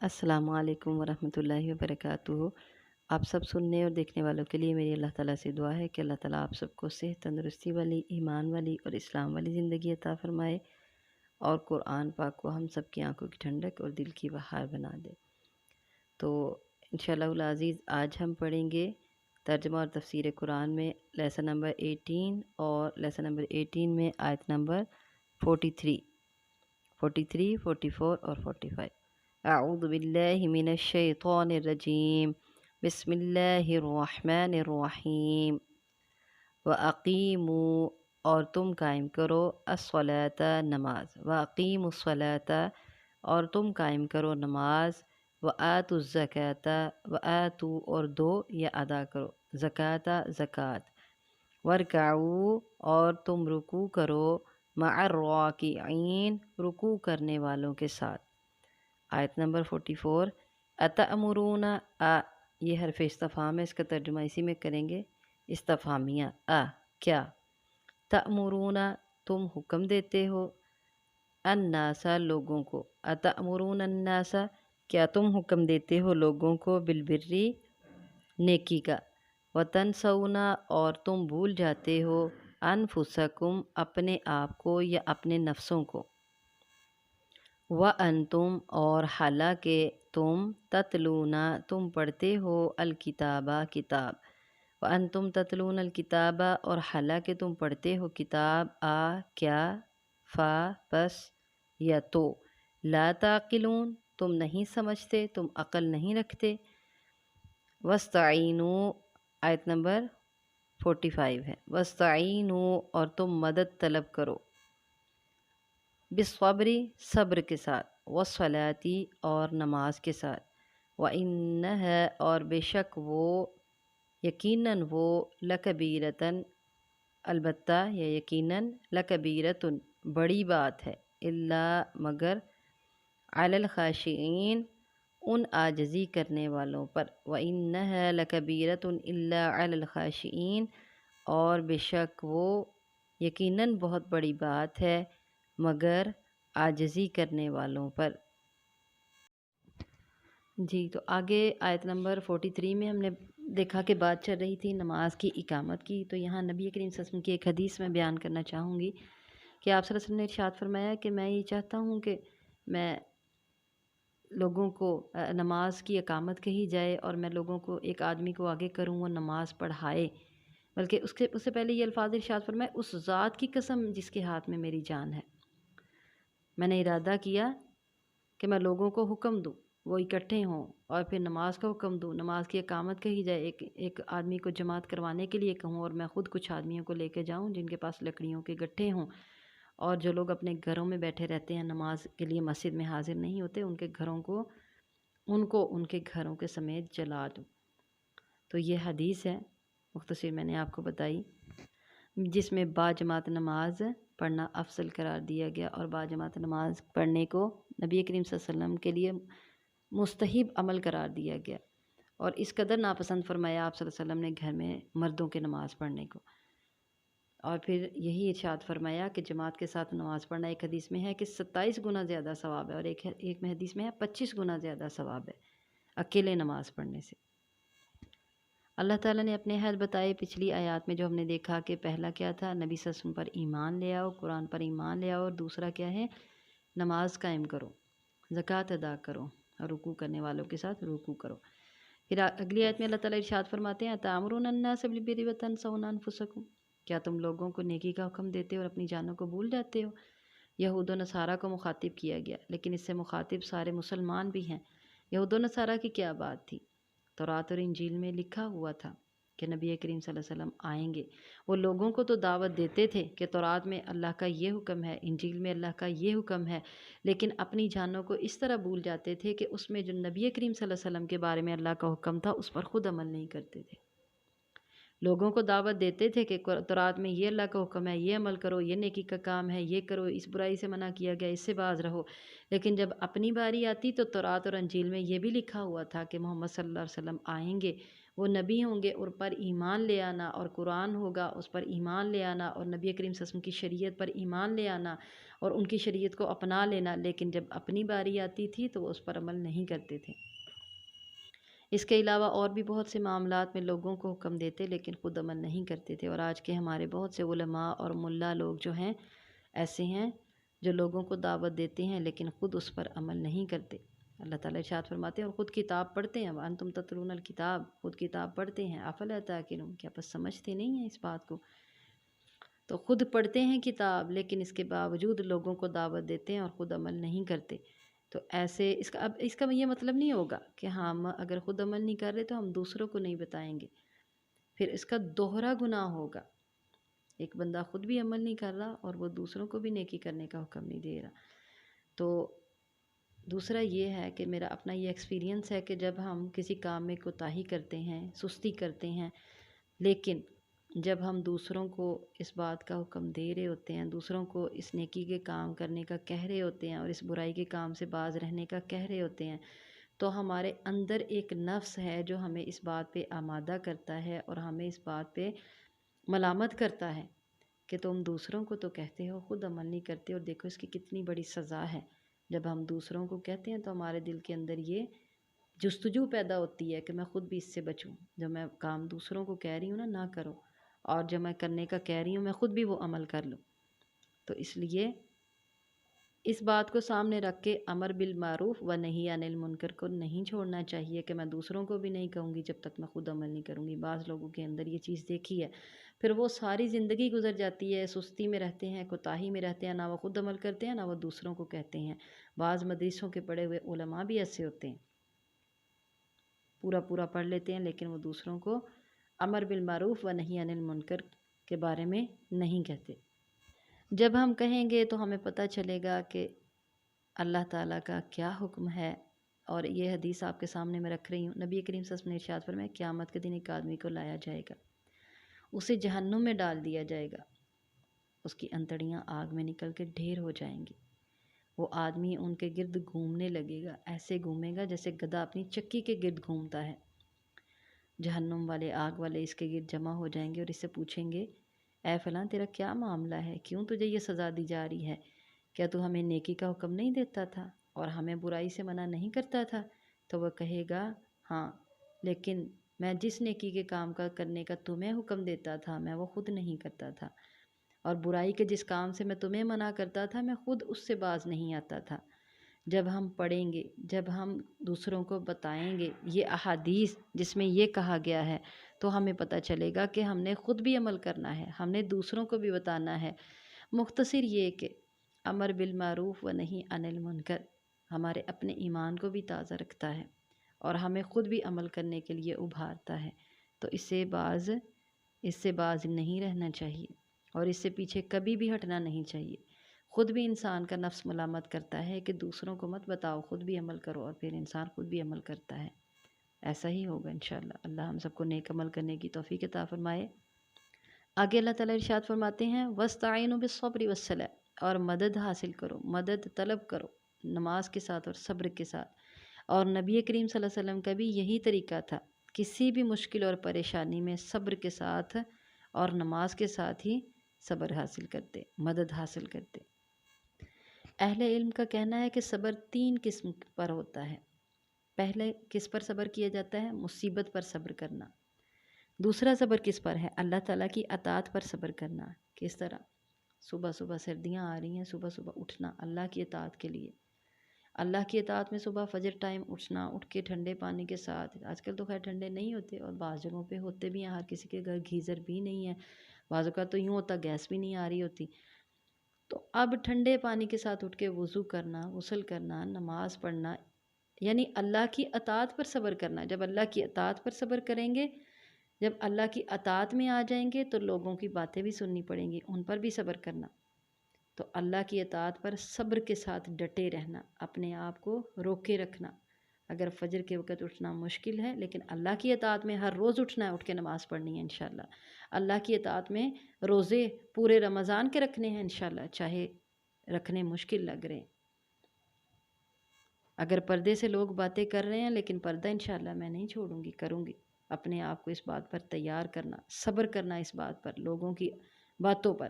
السلام علیکم ورحمۃ اللہ وبرکاتہ۔ آپ سب سننے اور دیکھنے والوں کے لیے میری اللہ تعالیٰ سے دعا ہے کہ اللہ تعالیٰ آپ سب کو صحت، تندرستی والی، ایمان والی اور اسلام والی زندگی عطا فرمائے، اور قرآن پاک کو ہم سب کی آنکھوں کی ٹھنڈک اور دل کی بہار بنا دے۔ تو انشاءاللہ العزیز آج ہم پڑھیں گے ترجمہ اور تفسیر قرآن میں لیسن نمبر 18 اور لیسن نمبر 18 میں آیت نمبر 43، 44 اور 45۔ اعوذ باللہ من الشیطان الرجیم، بسم اللہ الرحمن الرحیم۔ وَأَقِیمُوا، اور تم قائم کرو، الصلاۃ، نماز، وَأَقِیمُوا الصلاۃ، اور تم قائم کرو نماز، وَآتُوا الزَّکاۃ، وَآتُوا، اور دو یا ادا کرو، زکوٰۃ، زکوٰۃ، وَارْکَعُوا، اور تم رکوع کرو، مع الراکعین، رکوع کرنے والوں کے ساتھ۔ آیت نمبر 44۔ اتأمرون، یہ حرف استفہام ہے، اس کا ترجمہ اسی میں کریں گے، استفہامیہ، کیا، تأمرون، تم حکم دیتے ہو، الناس، لوگوں کو، اتأمرون الناس، کیا تم حکم دیتے ہو لوگوں کو، بالبری، نیکی کا، وتنسون، اور تم بھول جاتے ہو، انفسکم، اپنے آپ کو یا اپنے نفسوں کو، وَأَنْتُمْ، اور حالانکہ تم، تتلون، تم پڑھتے ہو، الکتابہ، کتاب، وَأَنْتُمْ تتلون الکتاب، اور حالانکہ تم پڑھتے ہو کتاب، کیا، پس، یا تو، لا تعقلون، تم نہیں سمجھتے، تم عقل نہیں رکھتے، وَاسْتَعِینُوا، آیت نمبر 45 ہے، وَاسْتَعِینُوا، اور تم مدد طلب کرو، بالصبر، صبر کے ساتھ، والصلاۃ، اور نماز کے ساتھ، وَإِنَّهَا، اور بے شک وہ، یقیناً وہ، لکبیرۃ، البتہ یا یقیناً، لکبیرۃ، بڑی بات ہے، الا، مگر، علی الخاشعین، ان عاجزی کرنے والوں پر، وَإِنَّهَا لَكَبِيرَةٌ إِلَّا عَلَى الْخَاشِعِينَ، اور بے شک وہ، یقیناً بہت بڑی بات ہے، مگر عاجزی کرنے والوں پر۔ جی، تو آگے آیت نمبر 43 میں ہم نے دیکھا کہ بات چل رہی تھی نماز کی اقامت کی، تو یہاں نبی کریم صلی اللہ علیہ وسلم کی ایک حدیث میں بیان کرنا چاہوں گی کہ آپ صلی اللہ علیہ وسلم نے ارشاد فرمایا کہ میں یہ چاہتا ہوں کہ میں لوگوں کو نماز کی اقامت کہی جائے، اور میں لوگوں کو، ایک آدمی کو آگے کروں، وہ نماز پڑھائے، بلکہ اس سے پہلے یہ الفاظ ارشاد فرمائے، اس ذات کی قسم جس کے ہاتھ میں میری جان ہے، میں نے ارادہ کیا کہ میں لوگوں کو حکم دوں، وہ اکٹھے ہوں، اور پھر نماز کا حکم دوں، نماز کی اقامت کہی جائے، ایک آدمی کو جماعت کروانے کے لیے کہوں، اور میں خود کچھ آدمیوں کو لے کے جاؤں جن کے پاس لکڑیوں کے گٹھے ہوں، اور جو لوگ اپنے گھروں میں بیٹھے رہتے ہیں، نماز کے لیے مسجد میں حاضر نہیں ہوتے، ان کے گھروں کو، ان کے گھروں کے سمیت جلا دوں۔ تو یہ حدیث ہے، مختصر میں نے آپ کو بتائی، جس میں با جماعت نماز پڑھنا افضل قرار دیا گیا، اور با جماعت نماز پڑھنے کو نبی کریم صلی اللہ علیہ وسلم کے لیے مستحب عمل قرار دیا گیا، اور اس قدر ناپسند فرمایا آپ صلی اللہ علیہ وسلم نے گھر میں مردوں کے نماز پڑھنے کو، اور پھر یہی ارشاد فرمایا کہ جماعت کے ساتھ نماز پڑھنا، ایک حدیث میں ہے کہ 27 گنا زیادہ ثواب ہے، اور ایک میں حدیث میں ہے 25 گنا زیادہ ثواب ہے اکیلے نماز پڑھنے سے۔ اللہ تعالیٰ نے اپنے حد بتائے پچھلی آیات میں، جو ہم نے دیکھا کہ پہلا کیا تھا، نبی صلی اللہ علیہ وسلم پر ایمان لے آؤ، قرآن پر ایمان لے آؤ، اور دوسرا کیا ہے، نماز قائم کرو، زکوٰۃ ادا کرو، اور رکوع کرنے والوں کے ساتھ رکوع کرو۔ پھر اگلی آیت میں اللہ تعالیٰ ارشاد فرماتے ہیں، تَأْمُرُونَ النَّاسَ بِالْبِرِّ وَتَنْسَوْنَ أَنفُسَكُمْ، کیا تم لوگوں کو نیکی کا حکم دیتے ہو اور اپنی جانوں کو بھول جاتے ہو؟ یہود و نصارہ کو مخاطب کیا گیا، لیکن اس سے مخاطب سارے مسلمان بھی ہیں۔ یہود و نصارہ کی کیا بات تھی؟ تورات اور انجیل میں لکھا ہوا تھا کہ نبی کریم صلی اللہ علیہ وسلم آئیں گے، وہ لوگوں کو تو دعوت دیتے تھے کہ تورات میں اللہ کا یہ حکم ہے، انجیل میں اللہ کا یہ حکم ہے، لیکن اپنی جانوں کو اس طرح بھول جاتے تھے کہ اس میں جو نبی کریم صلی اللہ علیہ وسلم کے بارے میں اللہ کا حکم تھا، اس پر خود عمل نہیں کرتے تھے۔ لوگوں کو دعوت دیتے تھے کہ تورات میں یہ اللہ کا حکم ہے، یہ عمل کرو، یہ نیکی کا کام ہے، یہ کرو، اس برائی سے منع کیا گیا، اس سے باز رہو۔ لیکن جب اپنی باری آتی تو تورات اور انجیل میں یہ بھی لکھا ہوا تھا کہ محمد صلی اللہ علیہ وسلم آئیں گے، وہ نبی ہوں گے، اور پر ایمان لے آنا، اور قرآن ہوگا اس پر ایمان لے آنا، اور نبی کریم صلی اللہ علیہ وسلم کی شریعت پر ایمان لے آنا اور ان کی شریعت کو اپنا لینا۔ لیکن جب اپنی باری آتی تھی تو وہ اس پر عمل نہیں کرتے تھے۔ اس کے علاوہ اور بھی بہت سے معاملات میں لوگوں کو حکم دیتے لیکن خود عمل نہیں کرتے تھے، اور آج کے ہمارے بہت سے علماء اور ملا لوگ جو ہیں ایسے ہیں جو لوگوں کو دعوت دیتے ہیں لیکن خود اس پر عمل نہیں کرتے۔ اللہ تعالیٰ ارشاد فرماتے ہیں اور خود کتاب پڑھتے ہیں، وَأَنْتُمْ تَتْلُونَ الْكِتَاب، خود کتاب پڑھتے ہیں، أَفَلَا تَعْقِلُونَ، کیا بس سمجھتے نہیں ہیں اس بات کو؟ تو خود پڑھتے ہیں کتاب لیکن اس کے باوجود لوگوں کو دعوت دیتے ہیں اور خود عمل نہیں کرتے۔ تو ایسے اس کا یہ مطلب نہیں ہوگا کہ ہم اگر خود عمل نہیں کر رہے تو ہم دوسروں کو نہیں بتائیں گے، پھر اس کا دوہرا گناہ ہوگا۔ ایک بندہ خود بھی عمل نہیں کر رہا اور وہ دوسروں کو بھی نیکی کرنے کا حکم نہیں دے رہا۔ تو دوسرا یہ ہے کہ میرا اپنا یہ ایکسپیرینس ہے کہ جب ہم کسی کام میں کوتاہی کرتے ہیں، سستی کرتے ہیں، لیکن جب ہم دوسروں کو اس بات کا حکم دے رہے ہوتے ہیں، دوسروں کو اس نیکی کے کام کرنے کا کہہ رہے ہوتے ہیں اور اس برائی کے کام سے باز رہنے کا کہہ رہے ہوتے ہیں، تو ہمارے اندر ایک نفس ہے جو ہمیں اس بات پہ آمادہ کرتا ہے اور ہمیں اس بات پہ ملامت کرتا ہے کہ تم دوسروں کو تو کہتے ہو، خود عمل نہیں کرتے، اور دیکھو اس کی کتنی بڑی سزا ہے۔ جب ہم دوسروں کو کہتے ہیں تو ہمارے دل کے اندر یہ جستجو پیدا ہوتی ہے کہ میں خود بھی اس سے بچوں، جب میں کام دوسروں کو کہہ رہی ہوں نہ کرو، اور جب میں کرنے کا کہہ رہی ہوں میں خود بھی وہ عمل کر لوں۔ تو اس لیے اس بات کو سامنے رکھ کے امر بالمعروف و نہی عن المنکر کو نہیں چھوڑنا چاہیے کہ میں دوسروں کو بھی نہیں کہوں گی جب تک میں خود عمل نہیں کروں گی۔ بعض لوگوں کے اندر یہ چیز دیکھی ہے، پھر وہ ساری زندگی گزر جاتی ہے، سستی میں رہتے ہیں، کوتاہی میں رہتے ہیں، نہ وہ خود عمل کرتے ہیں نہ وہ دوسروں کو کہتے ہیں۔ بعض مدرسوں کے پڑھے ہوئے علماء بھی ایسے ہوتے ہیں، پورا پورا پڑھ لیتے ہیں لیکن وہ دوسروں کو امر بالمعروف و نہی عن المنکر کے بارے میں نہیں کہتے۔ جب ہم کہیں گے تو ہمیں پتہ چلے گا کہ اللہ تعالیٰ کا کیا حکم ہے، اور یہ حدیث آپ کے سامنے میں رکھ رہی ہوں۔ نبی کریم صلی اللہ علیہ وسلم نے ارشاد فرمایا قیامت کے دن ایک آدمی کو لایا جائے گا، اسے جہنم میں ڈال دیا جائے گا، اس کی انتڑیاں آگ میں نکل کے ڈھیر ہو جائیں گی، وہ آدمی ان کے گرد گھومنے لگے گا، ایسے گھومے گا جیسے گدھا اپنی چکی کے گرد گھومتا ہے۔ جہنم والے، آگ والے اس کے گرد جمع ہو جائیں گے اور اس سے پوچھیں گے اے فلاں تیرا کیا معاملہ ہے، کیوں تجھے یہ سزا دی جا رہی ہے؟ کیا تو ہمیں نیکی کا حکم نہیں دیتا تھا اور ہمیں برائی سے منع نہیں کرتا تھا؟ تو وہ کہے گا ہاں، لیکن میں جس نیکی کے کام کا کرنے کا تمہیں حکم دیتا تھا میں وہ خود نہیں کرتا تھا، اور برائی کے جس کام سے میں تمہیں منع کرتا تھا میں خود اس سے باز نہیں آتا تھا۔ جب ہم پڑھیں گے، جب ہم دوسروں کو بتائیں گے یہ احادیث جس میں یہ کہا گیا ہے، تو ہمیں پتہ چلے گا کہ ہم نے خود بھی عمل کرنا ہے، ہم نے دوسروں کو بھی بتانا ہے۔ مختصر یہ کہ امر بالمعروف و نہی عن المنکر ہمارے اپنے ایمان کو بھی تازہ رکھتا ہے اور ہمیں خود بھی عمل کرنے کے لیے ابھارتا ہے، تو اس سے باز نہیں رہنا چاہیے اور اس سے پیچھے کبھی بھی ہٹنا نہیں چاہیے۔ خود بھی انسان کا نفس ملامت کرتا ہے کہ دوسروں کو مت بتاؤ، خود بھی عمل کرو، اور پھر انسان خود بھی عمل کرتا ہے۔ ایسا ہی ہوگا انشاءاللہ۔ اللہ ہم سب کو نیک عمل کرنے کی توفیق عطا فرمائے۔ آگے اللہ تعالیٰ ارشاد فرماتے ہیں وَاسْتَعِینُوا بِالصَّبْرِ وَالصَّلَاةِ، اور مدد حاصل کرو، مدد طلب کرو نماز کے ساتھ اور صبر کے ساتھ۔ اور نبی کریم صلی اللہ علیہ وسلم کا بھی یہی طریقہ تھا، کسی بھی مشکل اور پریشانی میں صبر کے ساتھ اور نماز کے ساتھ ہی صبر حاصل کرتے، مدد حاصل کرتے۔ اہل علم کا کہنا ہے کہ صبر 3 قسم پر ہوتا ہے۔ پہلے کس پر صبر کیا جاتا ہے؟ مصیبت پر صبر کرنا۔ دوسرا صبر کس پر ہے؟ اللہ تعالیٰ کی اطاعت پر صبر کرنا۔ کس طرح؟ صبح صبح سردیاں آ رہی ہیں، صبح صبح اٹھنا اللہ کی اطاعت کے لیے، اللہ کی اطاعت میں صبح فجر ٹائم اٹھنا، اٹھ کے ٹھنڈے پانی کے ساتھ، آج کل تو خیر ٹھنڈے نہیں ہوتے اور بعض جگہوں پہ ہوتے بھی ہیں، ہر کسی کے گھر گیزر بھی نہیں ہے، بعض اوقات تو یوں ہوتا گیس بھی نہیں آ رہی ہوتی، تو اب ٹھنڈے پانی کے ساتھ اٹھ کے وضو کرنا، غسل کرنا، نماز پڑھنا، یعنی اللہ کی اطاعت پر صبر کرنا۔ جب اللہ کی اطاعت پر صبر کریں گے، جب اللہ کی اطاعت میں آ جائیں گے تو لوگوں کی باتیں بھی سننی پڑیں گی، ان پر بھی صبر کرنا۔ تو اللہ کی اطاعت پر صبر کے ساتھ ڈٹے رہنا، اپنے آپ کو روکے رکھنا، اگر فجر کے وقت اٹھنا مشکل ہے لیکن اللہ کی اطاعت میں ہر روز اٹھنا ہے، اٹھ کے نماز پڑھنی ہے انشاءاللہ۔ اللہ کی اطاعت میں روزے پورے رمضان کے رکھنے ہیں انشاءاللہ، چاہے رکھنے مشکل لگ رہے ہیں۔ اگر پردے سے لوگ باتیں کر رہے ہیں لیکن پردہ انشاءاللہ میں نہیں چھوڑوں گی، کروں گی۔ اپنے آپ کو اس بات پر تیار کرنا، صبر کرنا اس بات پر، لوگوں کی باتوں پر۔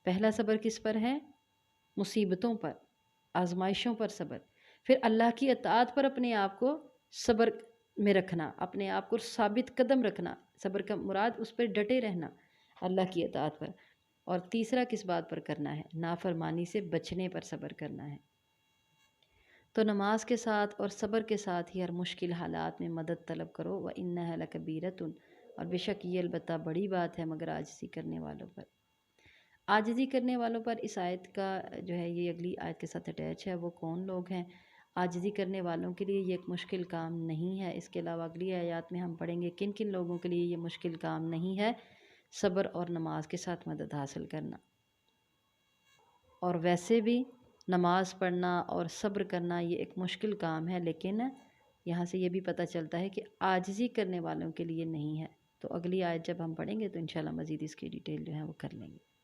پہلا صبر کس پر ہے؟ مصیبتوں پر، آزمائشوں پر صبر۔ پھر اللہ کی اطاعت پر اپنے آپ کو صبر میں رکھنا، اپنے آپ کو ثابت قدم رکھنا، صبر کا مراد اس پر ڈٹے رہنا اللہ کی اطاعت پر۔ اور تیسرا کس بات پر کرنا ہے؟ نافرمانی سے بچنے پر صبر کرنا ہے۔ تو نماز کے ساتھ اور صبر کے ساتھ ہی ہر مشکل حالات میں مدد طلب کرو۔ وَإِنَّهَا لَكَبِيرَةٌ، اور بے شک یہ البتہ بڑی بات ہے مگر عاجزی کرنے والوں پر۔ عاجزی کرنے والوں پر اس آیت کا جو ہے یہ اگلی آیت کے ساتھ اٹیچ ہے، وہ کون لوگ ہیں؟ عاجزی کرنے والوں کے لیے یہ ایک مشکل کام نہیں ہے۔ اس کے علاوہ اگلی آیات میں ہم پڑھیں گے کن کن لوگوں کے لیے یہ مشکل کام نہیں ہے، صبر اور نماز کے ساتھ مدد حاصل کرنا۔ اور ویسے بھی نماز پڑھنا اور صبر کرنا یہ ایک مشکل کام ہے، لیکن یہاں سے یہ بھی پتہ چلتا ہے کہ عاجزی کرنے والوں کے لیے نہیں ہے۔ تو اگلی آیت جب ہم پڑھیں گے تو انشاءاللہ مزید اس کی ڈیٹیل جو ہے وہ کر لیں گے۔